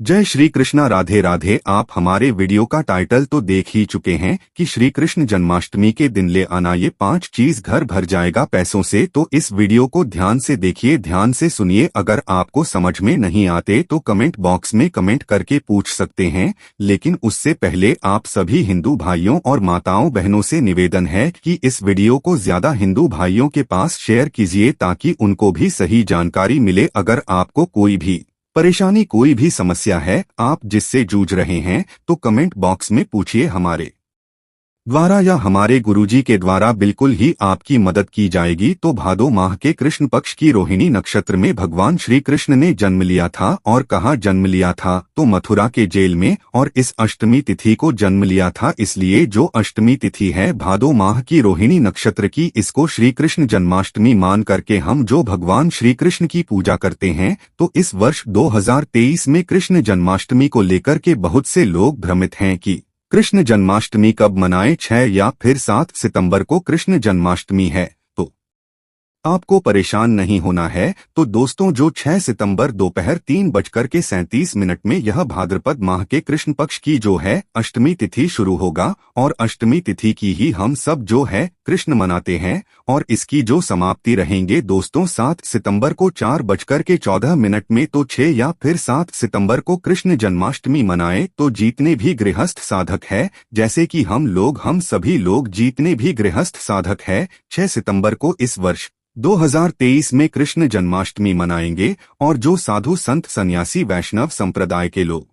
जय श्री कृष्णा। राधे राधे। आप हमारे वीडियो का टाइटल तो देख ही चुके हैं कि श्री कृष्ण जन्माष्टमी के दिन ले आना ये 5 चीज घर भर जाएगा पैसों से। तो इस वीडियो को ध्यान से देखिए, ध्यान से सुनिए। अगर आपको समझ में नहीं आते तो कमेंट बॉक्स में कमेंट करके पूछ सकते हैं, लेकिन उससे पहले आप सभी हिंदू भाइयों और माताओं बहनों से निवेदन है कि इस वीडियो को ज्यादा हिंदू भाइयों के पास शेयर कीजिए ताकि उनको भी सही जानकारी मिले। अगर आपको कोई भी परेशानी, कोई भी समस्या है, आप जिससे जूझ रहे हैं, तो कमेंट बॉक्स में पूछिए। हमारे द्वारा या हमारे गुरुजी के द्वारा बिल्कुल ही आपकी मदद की जाएगी। तो भादो माह के कृष्ण पक्ष की रोहिणी नक्षत्र में भगवान श्री कृष्ण ने जन्म लिया था। और कहाँ जन्म लिया था? तो मथुरा के जेल में। और इस अष्टमी तिथि को जन्म लिया था, इसलिए जो अष्टमी तिथि है भादो माह की रोहिणी नक्षत्र की, इसको श्री कृष्ण जन्माष्टमी मान करके हम जो भगवान श्री कृष्ण की पूजा करते हैं। तो इस वर्ष 2023 में कृष्ण जन्माष्टमी को लेकर के बहुत से लोग भ्रमित हैं कि कृष्ण जन्माष्टमी कब मनाएं, 6 या फिर 7 सितंबर को कृष्ण जन्माष्टमी है। तो आपको परेशान नहीं होना है। तो दोस्तों, जो 6 सितंबर दोपहर 3:37 में यह भाद्रपद माह के कृष्ण पक्ष की जो है अष्टमी तिथि शुरू होगा। और अष्टमी तिथि की ही हम सब जो है कृष्ण मनाते हैं। और इसकी जो समाप्ति रहेंगे दोस्तों 7 सितंबर को 4:14 में। तो 6 या फिर 7 सितंबर को कृष्ण जन्माष्टमी मनाए। तो जितने भी गृहस्थ साधक है, जैसे कि हम सभी लोग जितने भी गृहस्थ साधक है, 6 सितंबर को इस वर्ष 2023 में कृष्ण जन्माष्टमी मनाएंगे। और जो साधु संत सन्यासी वैष्णव संप्रदाय के लोग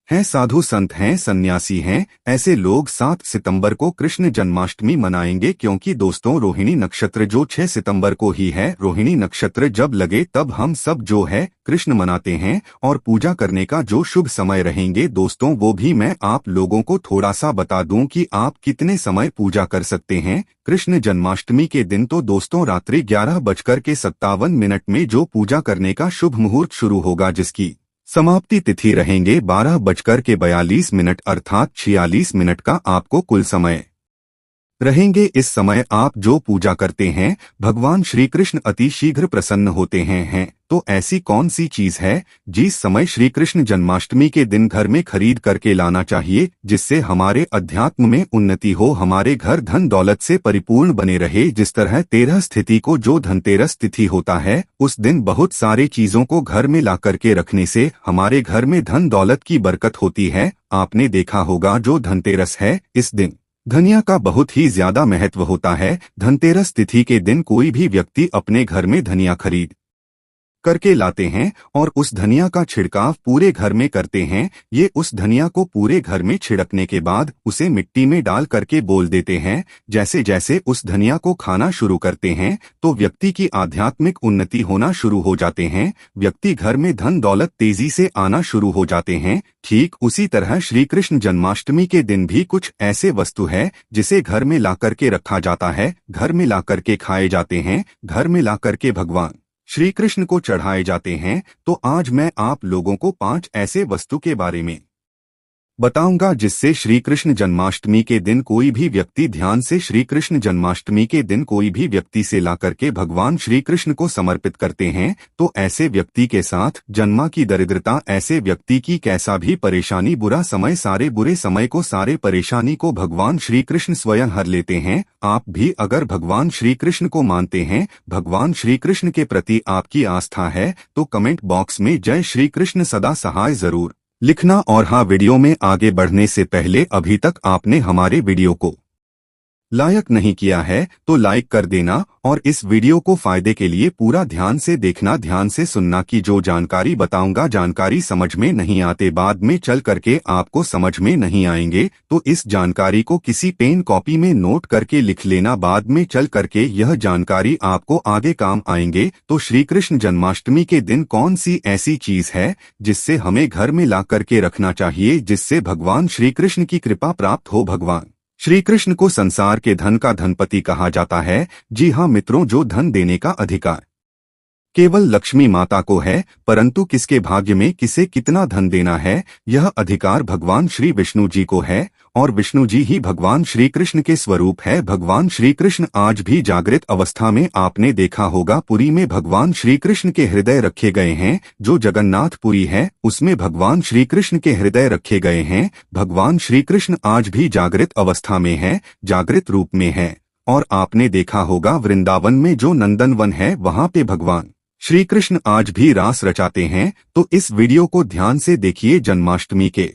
हैं, साधु संत हैं, सन्यासी हैं, ऐसे लोग 7 सितंबर को कृष्ण जन्माष्टमी मनाएंगे। क्योंकि दोस्तों रोहिणी नक्षत्र जो 6 सितंबर को ही है, रोहिणी नक्षत्र जब लगे तब हम सब जो है कृष्ण मनाते हैं। और पूजा करने का जो शुभ समय रहेंगे दोस्तों, वो भी मैं आप लोगों को थोड़ा सा बता दूं कि आप कितने समय पूजा कर सकते हैं कृष्ण जन्माष्टमी के दिन। तो दोस्तों रात्रि 11:57 में जो पूजा करने का शुभ मुहूर्त शुरू होगा, जिसकी समाप्ति तिथि रहेंगे 12:42 अर्थात 46 मिनट का आपको कुल समय रहेंगे। इस समय आप जो पूजा करते हैं, भगवान श्री कृष्ण अति शीघ्र प्रसन्न होते हैं। तो ऐसी कौन सी चीज है जिस समय श्री कृष्ण जन्माष्टमी के दिन घर में खरीद करके लाना चाहिए, जिससे हमारे अध्यात्म में उन्नति हो, हमारे घर धन दौलत से परिपूर्ण बने रहे। जिस तरह 13 तिथि को जो धनतेरस तिथि होता है, उस दिन बहुत सारे चीजों को घर में ला करके रखने से हमारे घर में धन दौलत की बरकत होती है। आपने देखा होगा जो धनतेरस है, इस दिन धनिया का बहुत ही ज्यादा महत्व होता है। धनतेरस तिथि के दिन कोई भी व्यक्ति अपने घर में धनिया खरीद करके लाते हैं और उस धनिया का छिड़काव पूरे घर में करते हैं। ये उस धनिया को पूरे घर में छिड़कने के बाद उसे मिट्टी में डाल करके बोल देते हैं। जैसे जैसे उस धनिया को खाना शुरू करते हैं तो व्यक्ति की आध्यात्मिक उन्नति होना शुरू हो जाते हैं, व्यक्ति घर में धन दौलत तेजी से आना शुरू हो जाते हैं। ठीक उसी तरह श्री कृष्ण जन्माष्टमी के दिन भी कुछ ऐसे वस्तु है जिसे घर में ला करके रखा जाता है, घर में ला करके खाए जाते हैं, घर में ला करके भगवान श्री कृष्ण को चढ़ाए जाते हैं। तो आज मैं आप लोगों को 5 ऐसे वस्तु के बारे में बताऊंगा जिससे श्री कृष्ण जन्माष्टमी के दिन कोई भी व्यक्ति ध्यान से श्री कृष्ण जन्माष्टमी के दिन कोई भी व्यक्ति से ला करके भगवान श्री कृष्ण को समर्पित करते हैं। तो ऐसे व्यक्ति के साथ जन्मा की दरिद्रता, ऐसे व्यक्ति की कैसा भी परेशानी, बुरा समय, सारे बुरे समय को, सारे परेशानी को भगवान श्री कृष्ण स्वयं हर लेते हैं। आप भी अगर भगवान श्री कृष्ण को मानते हैं, भगवान श्री कृष्ण के प्रति आपकी आस्था है, तो कमेंट बॉक्स में जय श्री कृष्ण सदा सहाय जरूर लिखना। और हाँ, वीडियो में आगे बढ़ने से पहले अभी तक आपने हमारे वीडियो को लाइक नहीं किया है तो लाइक कर देना। और इस वीडियो को फायदे के लिए पूरा ध्यान से देखना, ध्यान से सुनना कि जो जानकारी बताऊंगा, जानकारी समझ में नहीं आते, बाद में चल करके आपको समझ में नहीं आएंगे। तो इस जानकारी को किसी पेन कॉपी में नोट करके लिख लेना, बाद में चल करके यह जानकारी आपको आगे काम आएंगे। तो श्री कृष्ण जन्माष्टमी के दिन कौन सी ऐसी चीज है जिससे हमें घर में ला करके रखना चाहिए, जिससे भगवान श्री कृष्ण की कृपा प्राप्त हो। भगवान श्री कृष्ण को संसार के धन का धनपति कहा जाता है। जी हाँ मित्रों, जो धन देने का अधिकार केवल लक्ष्मी माता को है, परंतु किसके भाग्य में किसे कितना धन देना है यह अधिकार भगवान श्री विष्णु जी को है, और विष्णु जी ही भगवान श्री कृष्ण के स्वरूप है। भगवान श्री कृष्ण आज भी जागृत अवस्था में आपने देखा होगा पुरी में भगवान श्री कृष्ण के हृदय रखे गए हैं। जो जगन्नाथपुरी है उसमें भगवान श्री कृष्ण के हृदय रखे गए हैं। भगवान श्री कृष्ण आज भी जागृत अवस्था में है, जागृत रूप में है। और आपने देखा होगा वृंदावन में जो नंदनवन है वहाँ पे भगवान श्री कृष्ण आज भी रास रचाते हैं। तो इस वीडियो को ध्यान से देखिए। जन्माष्टमी के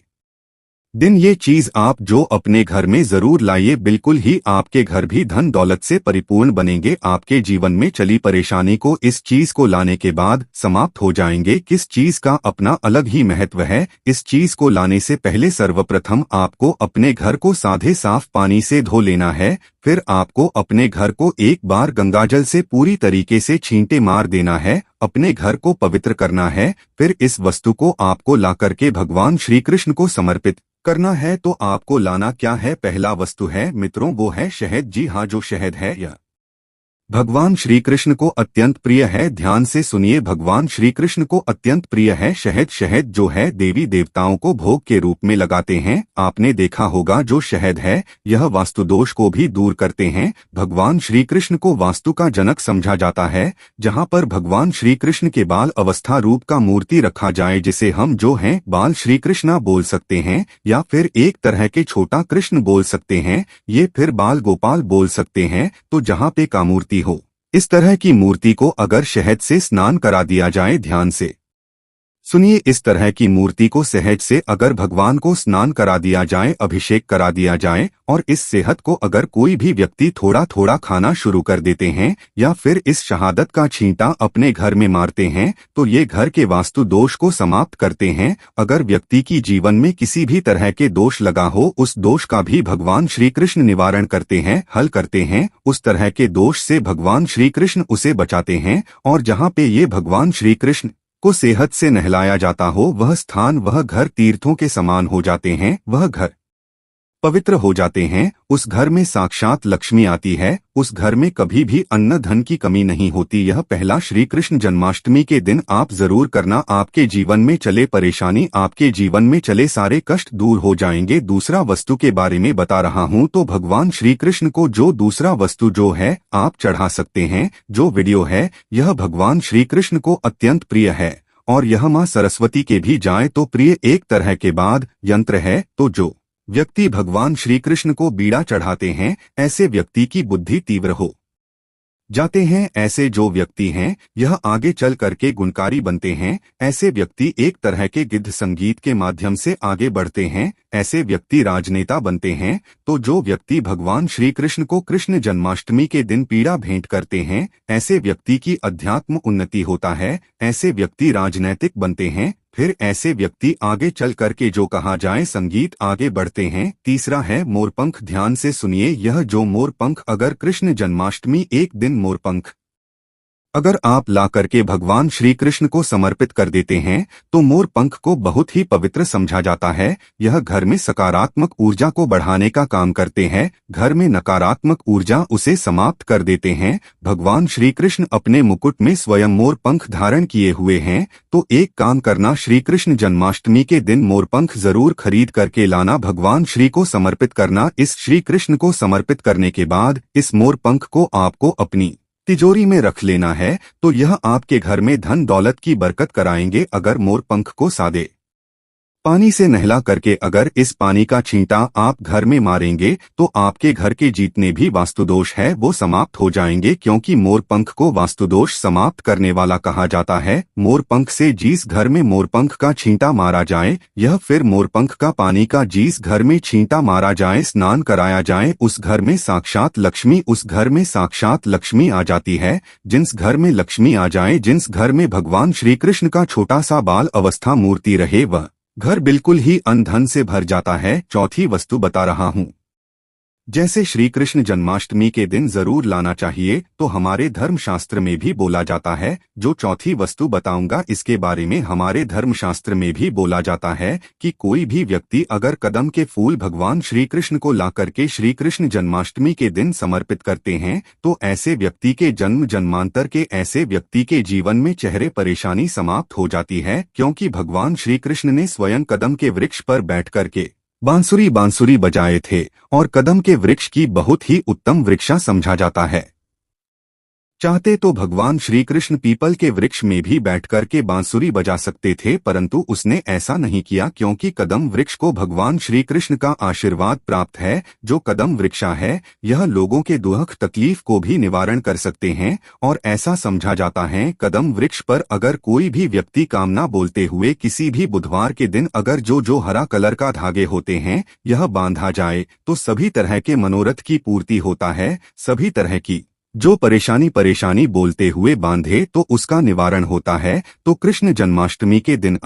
दिन ये चीज आप जो अपने घर में जरूर लाइए, बिल्कुल ही आपके घर भी धन दौलत से परिपूर्ण बनेंगे। आपके जीवन में चली परेशानी को इस चीज को लाने के बाद समाप्त हो जाएंगे। किस चीज का अपना अलग ही महत्व है। इस चीज को लाने से पहले सर्वप्रथम आपको अपने घर को साधे साफ पानी से धो लेना है। फिर आपको अपने घर को एक बार गंगाजल से पूरी तरीके से छींटे मार देना है, अपने घर को पवित्र करना है। फिर इस वस्तु को आपको ला करके भगवान श्री कृष्ण को समर्पित करना है। तो आपको लाना क्या है? पहला वस्तु है मित्रों वो है शहद। जी हाँ, जो शहद है यह भगवान श्री कृष्ण को अत्यंत प्रिय है। ध्यान से सुनिए, भगवान श्री कृष्ण को अत्यंत प्रिय है शहद। शहद जो है देवी देवताओं को भोग के रूप में लगाते हैं। आपने देखा होगा जो शहद है यह वास्तु दोष को भी दूर करते हैं। भगवान श्री कृष्ण को वास्तु का जनक समझा जाता है। जहाँ पर भगवान श्री कृष्ण के बाल अवस्था रूप का मूर्ति रखा जाए, जिसे हम जो हैं बाल श्री कृष्णा बोल सकते हैं, या फिर एक तरह के छोटा कृष्ण बोल सकते हैं, ये फिर बाल गोपाल बोल सकते हैं। तो जहाँ पे का मूर्ति हो, इस तरह की मूर्ति को अगर शहद से स्नान करा दिया जाए, ध्यान से सुनिए, इस तरह की मूर्ति को शहद से अगर भगवान को स्नान करा दिया जाए, अभिषेक करा दिया जाए, और इस शहद को अगर कोई भी व्यक्ति थोड़ा थोड़ा खाना शुरू कर देते हैं, या फिर इस शहादत का छींटा अपने घर में मारते हैं, तो ये घर के वास्तु दोष को समाप्त करते हैं। अगर व्यक्ति की जीवन में किसी भी तरह के दोष लगा हो, उस दोष का भी भगवान श्री कृष्ण निवारण करते हैं, हल करते हैं। उस तरह के दोष से भगवान श्री कृष्ण उसे बचाते हैं। और जहाँ पे ये भगवान श्री कृष्ण को सेहत से नहलाया जाता हो, वह स्थान वह घर तीर्थों के समान हो जाते हैं, वह घर पवित्र हो जाते हैं। उस घर में साक्षात लक्ष्मी आती है। उस घर में कभी भी अन्न धन की कमी नहीं होती। यह पहला श्री कृष्ण जन्माष्टमी के दिन आप जरूर करना। आपके जीवन में चले परेशानी, आपके जीवन में चले सारे कष्ट दूर हो जाएंगे। दूसरा वस्तु के बारे में बता रहा हूँ, तो भगवान श्री कृष्ण को जो दूसरा वस्तु जो है आप चढ़ा सकते हैं। जो वीडियो है यह भगवान श्री कृष्ण को अत्यंत प्रिय है, और यह माँ सरस्वती के भी जाए तो प्रिय एक तरह के बाद यंत्र है। तो जो व्यक्ति भगवान श्री कृष्ण को बीड़ा चढ़ाते हैं, ऐसे व्यक्ति की बुद्धि तीव्र हो जाते हैं। ऐसे जो व्यक्ति हैं यह आगे चल करके गुणकारी बनते हैं। ऐसे व्यक्ति एक तरह के गिद्ध संगीत के माध्यम से आगे बढ़ते हैं। ऐसे व्यक्ति राजनेता बनते हैं। तो जो व्यक्ति भगवान श्री कृष्ण को कृष्ण जन्माष्टमी के दिन पीड़ा भेंट करते हैं, ऐसे व्यक्ति की अध्यात्म उन्नति होता है। ऐसे व्यक्ति राजनैतिक बनते हैं। फिर ऐसे व्यक्ति आगे चल करके जो कहा जाए संगीत आगे बढ़ते हैं। तीसरा है मोरपंख। ध्यान से सुनिए, यह जो मोरपंख अगर कृष्ण जन्माष्टमी एक दिन मोरपंख अगर आप ला करके भगवान श्री कृष्ण को समर्पित कर देते हैं, तो मोरपंख को बहुत ही पवित्र समझा जाता है। यह घर में सकारात्मक ऊर्जा को बढ़ाने का काम करते हैं। घर में नकारात्मक ऊर्जा उसे समाप्त कर देते हैं। भगवान श्री कृष्ण अपने मुकुट में स्वयं मोरपंख धारण किए हुए हैं। तो एक काम करना, श्री कृष्ण जन्माष्टमी के दिन मोरपंख जरूर खरीद करके लाना, भगवान श्री को समर्पित करना। इस श्री कृष्ण को समर्पित करने के बाद इस मोरपंख को आपको अपनी तिजोरी में रख लेना है। तो यह आपके घर में धन दौलत की बरकत कराएंगे। अगर मोरपंख को सादे पानी से नहला करके अगर इस पानी का छींटा आप घर में मारेंगे, तो आपके घर के जितने भी वास्तुदोष है वो समाप्त हो जाएंगे। क्योंकि मोरपंख को वास्तुदोष समाप्त करने वाला कहा जाता है। मोरपंख से जिस घर में मोरपंख का छींटा मारा जाए, यह फिर मोरपंख का पानी का जिस घर में छींटा मारा जाए, स्नान कराया जाए, उस घर में साक्षात लक्ष्मी उस घर में साक्षात लक्ष्मी आ जाती है। जिस घर में लक्ष्मी आ जाए, जिस घर में भगवान श्री कृष्ण का छोटा सा बाल अवस्था मूर्ति रहे, वह घर बिल्कुल ही अन्न धन से भर जाता है। चौथी वस्तु बता रहा हूँ, जैसे श्री कृष्ण जन्माष्टमी के दिन जरूर लाना चाहिए, तो हमारे धर्मशास्त्र में भी बोला जाता है। जो चौथी वस्तु बताऊंगा इसके बारे में हमारे धर्मशास्त्र में भी बोला जाता है कि कोई भी व्यक्ति अगर कदम के फूल भगवान श्री कृष्ण को ला करके श्री कृष्ण जन्माष्टमी के दिन समर्पित करते हैं, तो ऐसे व्यक्ति के जन्म जन्मांतर के ऐसे व्यक्ति के जीवन में चेहरे परेशानी समाप्त हो जाती है, क्योंकि भगवान श्री कृष्ण ने स्वयं कदम के वृक्ष पर बैठ करके बांसुरी बजाए थे, और कदम के वृक्ष की बहुत ही उत्तम वृक्षा समझा जाता है। चाहते तो भगवान श्री कृष्ण पीपल के वृक्ष में भी बैठकर के बांसुरी बजा सकते थे, परंतु उसने ऐसा नहीं किया, क्योंकि कदम वृक्ष को भगवान श्री कृष्ण का आशीर्वाद प्राप्त है। जो कदम वृक्षा है, यह लोगों के दुख तकलीफ को भी निवारण कर सकते हैं, और ऐसा समझा जाता है कदम वृक्ष पर अगर कोई भी व्यक्ति कामना बोलते हुए किसी भी बुधवार के दिन अगर जो हरा कलर का धागे होते हैं यह बांधा जाए, तो सभी तरह के मनोरथ की पूर्ति होता है। सभी तरह की जो परेशानी बोलते हुए बांधे तो उसका निवारण होता है। तो कृष्ण जन्माष्टमी के दिन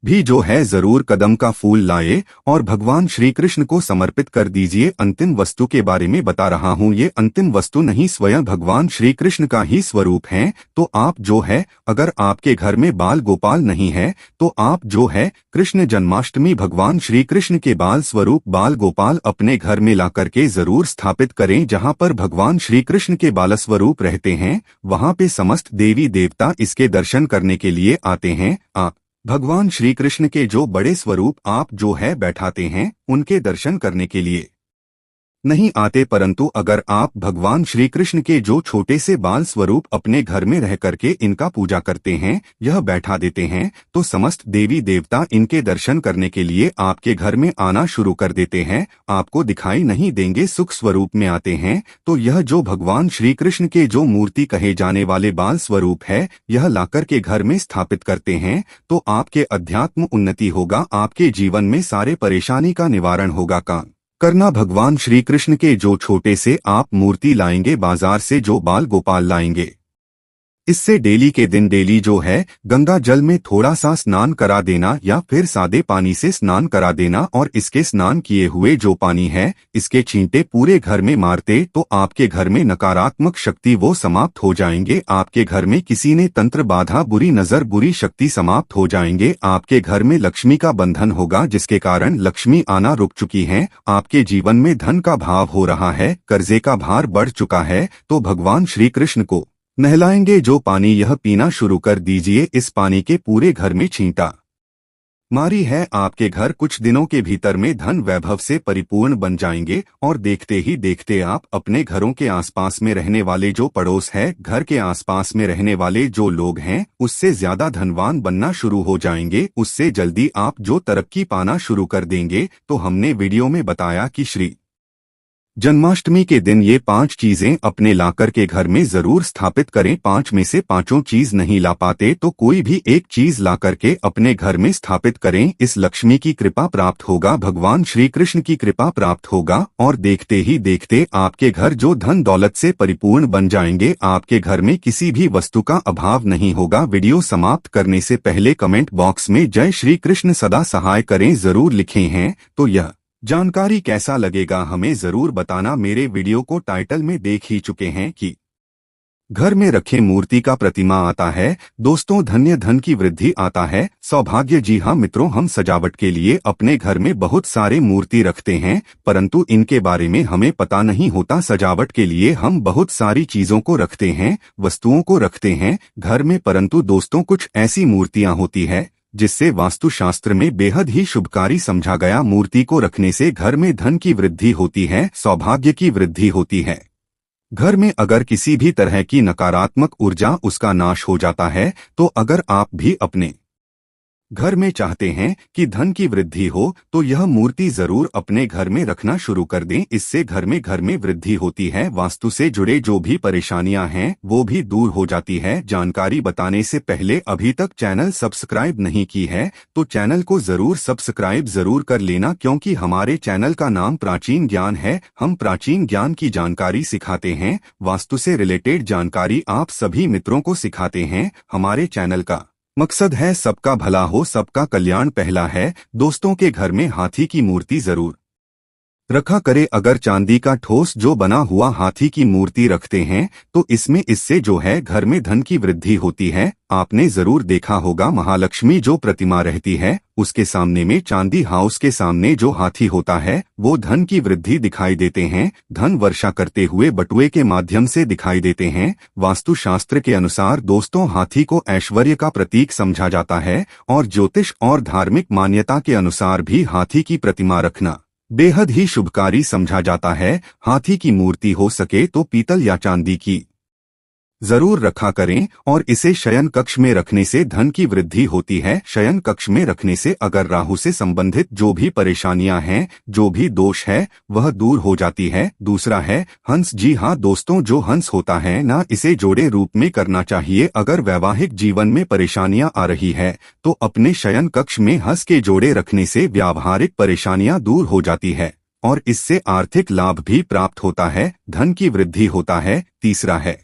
भी जो है जरूर कदम का फूल लाए और भगवान श्री कृष्ण को समर्पित कर दीजिए। अंतिम वस्तु के बारे में बता रहा हूँ, ये अंतिम वस्तु नहीं, स्वयं भगवान श्री कृष्ण का ही स्वरूप है। तो आप जो है, अगर आपके घर में बाल गोपाल नहीं है, तो आप जो है कृष्ण जन्माष्टमी भगवान श्री कृष्ण के बाल स्वरूप बाल गोपाल अपने घर में ला करके जरूर स्थापित करें। जहाँ पर भगवान श्री कृष्ण के बाल स्वरूप रहते हैं, वहाँ पे समस्त देवी देवता इसके दर्शन करने के लिए आते हैं। भगवान श्री कृष्ण के जो बड़े स्वरूप आप जो है बैठाते हैं, उनके दर्शन करने के लिए नहीं आते, परंतु अगर आप भगवान श्री कृष्ण के जो छोटे से बाल स्वरूप अपने घर में रह करके इनका पूजा करते हैं, यह बैठा देते हैं, तो समस्त देवी देवता इनके दर्शन करने के लिए आपके घर में आना शुरू कर देते हैं। आपको दिखाई नहीं देंगे, सुख स्वरूप में आते हैं। तो यह जो भगवान श्री कृष्ण के जो मूर्ति कहे जाने वाले बाल स्वरूप है, यह लाकर के घर में स्थापित करते हैं, तो आपके अध्यात्म उन्नति होगा, आपके जीवन में सारे परेशानी का निवारण होगा। काम करना भगवान श्री कृष्ण के जो छोटे से आप मूर्ति लाएंगे, बाजार से जो बाल गोपाल लाएंगे, इससे डेली के दिन डेली जो है गंगा जल में थोड़ा सा स्नान करा देना या फिर सादे पानी से स्नान करा देना, और इसके स्नान किए हुए जो पानी है इसके छींटे पूरे घर में मारते, तो आपके घर में नकारात्मक शक्ति वो समाप्त हो जाएंगे। आपके घर में किसी ने तंत्र बाधा, बुरी नजर, बुरी शक्ति समाप्त हो जाएंगे। आपके घर में लक्ष्मी का बंधन होगा, जिसके कारण लक्ष्मी आना रुक चुकी है। आपके जीवन में धन का भाव हो रहा है, कर्जे का भार बढ़ चुका है, तो भगवान श्री कृष्ण को नहलाएंगे जो पानी यह पीना शुरू कर दीजिए। इस पानी के पूरे घर में छींटा मारी है, आपके घर कुछ दिनों के भीतर में धन वैभव से परिपूर्ण बन जाएंगे, और देखते ही देखते आप अपने घरों के आसपास में रहने वाले जो पड़ोस है, घर के आसपास में रहने वाले जो लोग हैं, उससे ज्यादा धनवान बनना शुरू हो जाएंगे। उससे जल्दी आप जो तरक्की पाना शुरू कर देंगे। तो हमने वीडियो में बताया कि श्री जन्माष्टमी के दिन ये 5 चीजें अपने लाकर के घर में जरूर स्थापित करें। 5 में से 5 चीज नहीं ला पाते तो कोई भी एक चीज ला करके अपने घर में स्थापित करें। इस लक्ष्मी की कृपा प्राप्त होगा, भगवान श्री कृष्ण की कृपा प्राप्त होगा, और देखते ही देखते आपके घर जो धन दौलत से परिपूर्ण बन जाएंगे। आपके घर में किसी भी वस्तु का अभाव नहीं होगा। वीडियो समाप्त करने से पहले कमेंट बॉक्स में जय श्री कृष्ण सदा सहाय करें जरूर लिखे हैं। तो यह जानकारी कैसा लगेगा हमें जरूर बताना। मेरे वीडियो को टाइटल में देख ही चुके हैं कि घर में रखे मूर्ति का प्रतिमा आता है दोस्तों, धन्य धन की वृद्धि आता है, सौभाग्य। जी हाँ मित्रों, हम सजावट के लिए अपने घर में बहुत सारे मूर्ति रखते हैं, परंतु इनके बारे में हमें पता नहीं होता। सजावट के लिए हम बहुत सारी चीजों को रखते हैं, वस्तुओं को रखते हैं घर में, परंतु दोस्तों कुछ ऐसी मूर्तियां होती है जिससे वास्तुशास्त्र में बेहद ही शुभकारी समझा गया। मूर्ति को रखने से घर में धन की वृद्धि होती है, सौभाग्य की वृद्धि होती है। घर में अगर किसी भी तरह की नकारात्मक ऊर्जा उसका नाश हो जाता है। तो अगर आप भी अपने घर में चाहते हैं कि धन की वृद्धि हो, तो यह मूर्ति जरूर अपने घर में रखना शुरू कर दें। इससे घर में वृद्धि होती है, वास्तु से जुड़े जो भी परेशानियां हैं वो भी दूर हो जाती है। जानकारी बताने से पहले अभी तक चैनल सब्सक्राइब नहीं की है तो चैनल को जरूर सब्सक्राइब जरूर कर लेना, क्योंकि हमारे चैनल का नाम प्राचीन ज्ञान है। हम प्राचीन ज्ञान की जानकारी सिखाते हैं, वास्तु से रिलेटेड जानकारी आप सभी मित्रों को सिखाते हैं। हमारे चैनल का मकसद है सबका भला हो, सबका कल्याण पहला है। दोस्तों के घर में हाथी की मूर्ति जरूर रखा करे। अगर चांदी का ठोस जो बना हुआ हाथी की मूर्ति रखते हैं तो इससे जो है घर में धन की वृद्धि होती है। आपने जरूर देखा होगा महालक्ष्मी जो प्रतिमा रहती है उसके सामने में चांदी हाउस के सामने जो हाथी होता है वो धन की वृद्धि दिखाई देते हैं, धन वर्षा करते हुए बटुए के माध्यम से दिखाई देते हैं। वास्तुशास्त्र के अनुसार दोस्तों हाथी को ऐश्वर्य का प्रतीक समझा जाता है और ज्योतिष और धार्मिक मान्यता के अनुसार भी हाथी की प्रतिमा रखना बेहद ही शुभकारी समझा जाता है। हाथी की मूर्ति हो सके तो पीतल या चांदी की जरूर रखा करें और इसे शयन कक्ष में रखने से धन की वृद्धि होती है। शयन कक्ष में रखने से अगर राहु से संबंधित जो भी परेशानियां हैं, जो भी दोष है वह दूर हो जाती है। दूसरा है हंस। जी हाँ दोस्तों, जो हंस होता है ना इसे जोड़े रूप में करना चाहिए। अगर वैवाहिक जीवन में परेशानियां आ रही है तो अपने शयन कक्ष में हंस के जोड़े रखने से व्यावहारिक परेशानियां दूर हो जाती है और इससे आर्थिक लाभ भी प्राप्त होता है, धन की वृद्धि होता है। तीसरा है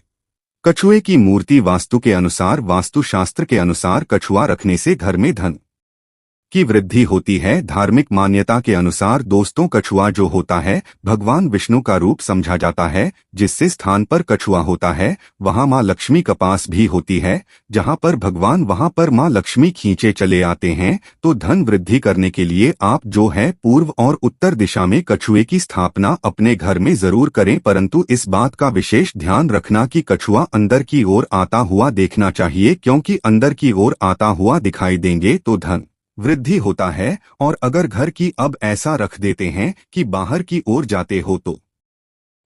कछुए की मूर्ति। वास्तु के अनुसार, वास्तुशास्त्र के अनुसार कछुआ रखने से घर में धन की वृद्धि होती है। धार्मिक मान्यता के अनुसार दोस्तों कछुआ जो होता है भगवान विष्णु का रूप समझा जाता है। जिससे स्थान पर कछुआ होता है वहां मां लक्ष्मी का पास भी होती है। जहां पर भगवान वहां पर मां लक्ष्मी खींचे चले आते हैं। तो धन वृद्धि करने के लिए आप जो है पूर्व और उत्तर दिशा में कछुए की स्थापना अपने घर में जरूर करें, परंतु इस बात का विशेष ध्यान रखना कि कछुआ अंदर की ओर आता हुआ देखना चाहिए, क्योंकि अंदर की ओर आता हुआ दिखाई देंगे तो धन वृद्धि होता है। और अगर घर की अब ऐसा रख देते हैं कि बाहर की ओर जाते हो तो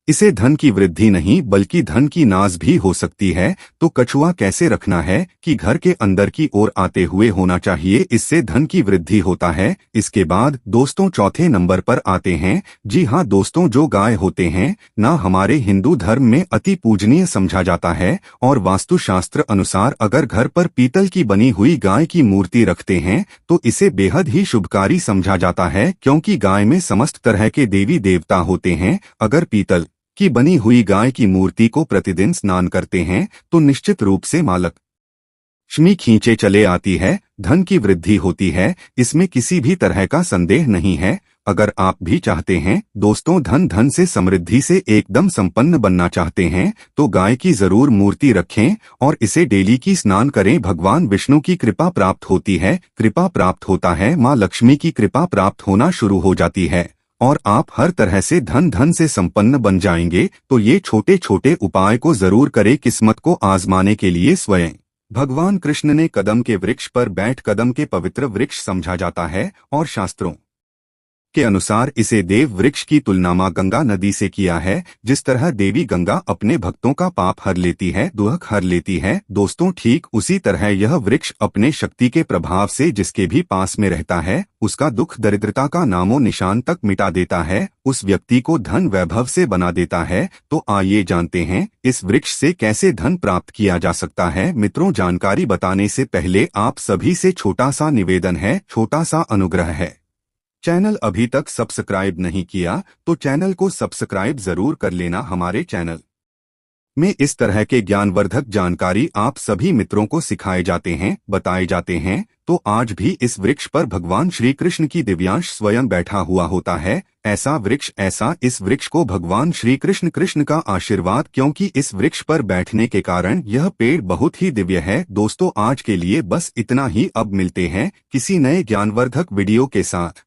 इसे धन की वृद्धि नहीं बल्कि धन की नाज भी हो सकती है। तो कछुआ कैसे रखना है कि घर के अंदर की ओर आते हुए होना चाहिए, इससे धन की वृद्धि होता है। इसके बाद दोस्तों चौथे नंबर पर आते हैं। जी हाँ दोस्तों, जो गाय होते हैं ना हमारे हिंदू धर्म में अति पूजनीय समझा जाता है और वास्तुशास्त्र अनुसार अगर घर पर पीतल की बनी हुई गाय की मूर्ति रखते हैं तो इसे बेहद ही शुभकारी समझा जाता है, क्योंकि गाय में समस्त तरह के देवी देवता होते हैं। अगर पीतल की बनी हुई गाय की मूर्ति को प्रतिदिन स्नान करते हैं तो निश्चित रूप से मां लक्ष्मी खींचे चले आती है, धन की वृद्धि होती है। इसमें किसी भी तरह का संदेह नहीं है। अगर आप भी चाहते हैं दोस्तों धन से समृद्धि से एकदम संपन्न बनना चाहते हैं तो गाय की जरूर मूर्ति रखें और इसे डेली की स्नान करें। भगवान विष्णु की कृपा प्राप्त होती है, कृपा प्राप्त होता है, मां लक्ष्मी की कृपा प्राप्त होना शुरू हो जाती है और आप हर तरह से धन से संपन्न बन जाएंगे। तो ये छोटे छोटे उपाय को जरूर करें। किस्मत को आजमाने के लिए स्वयं भगवान कृष्ण ने कदम के वृक्ष पर बैठ कदम के पवित्र वृक्ष समझा जाता है और शास्त्रों के अनुसार इसे देव वृक्ष की तुलना मां गंगा नदी से किया है। जिस तरह देवी गंगा अपने भक्तों का पाप हर लेती है, दुख हर लेती है दोस्तों, ठीक उसी तरह यह वृक्ष अपने शक्ति के प्रभाव से जिसके भी पास में रहता है उसका दुख दरिद्रता का नामो निशान तक मिटा देता है, उस व्यक्ति को धन वैभव से बना देता है। तो आइए जानते हैं इस वृक्ष से कैसे धन प्राप्त किया जा सकता है। मित्रों, जानकारी बताने से पहले आप सभी से छोटा सा निवेदन है, छोटा सा अनुग्रह है। चैनल अभी तक सब्सक्राइब नहीं किया तो चैनल को सब्सक्राइब जरूर कर लेना। हमारे चैनल में इस तरह के ज्ञानवर्धक जानकारी आप सभी मित्रों को सिखाए जाते हैं, बताए जाते हैं। तो आज भी इस वृक्ष पर भगवान श्री कृष्ण की दिव्यांश स्वयं बैठा हुआ होता है। ऐसा वृक्ष, ऐसा इस वृक्ष को भगवान श्री कृष्ण का आशीर्वाद, क्योंकि इस वृक्ष पर बैठने के कारण यह पेड़ बहुत ही दिव्य है। दोस्तों आज के लिए बस इतना ही। अब मिलते हैं किसी नए ज्ञानवर्धक वीडियो के साथ।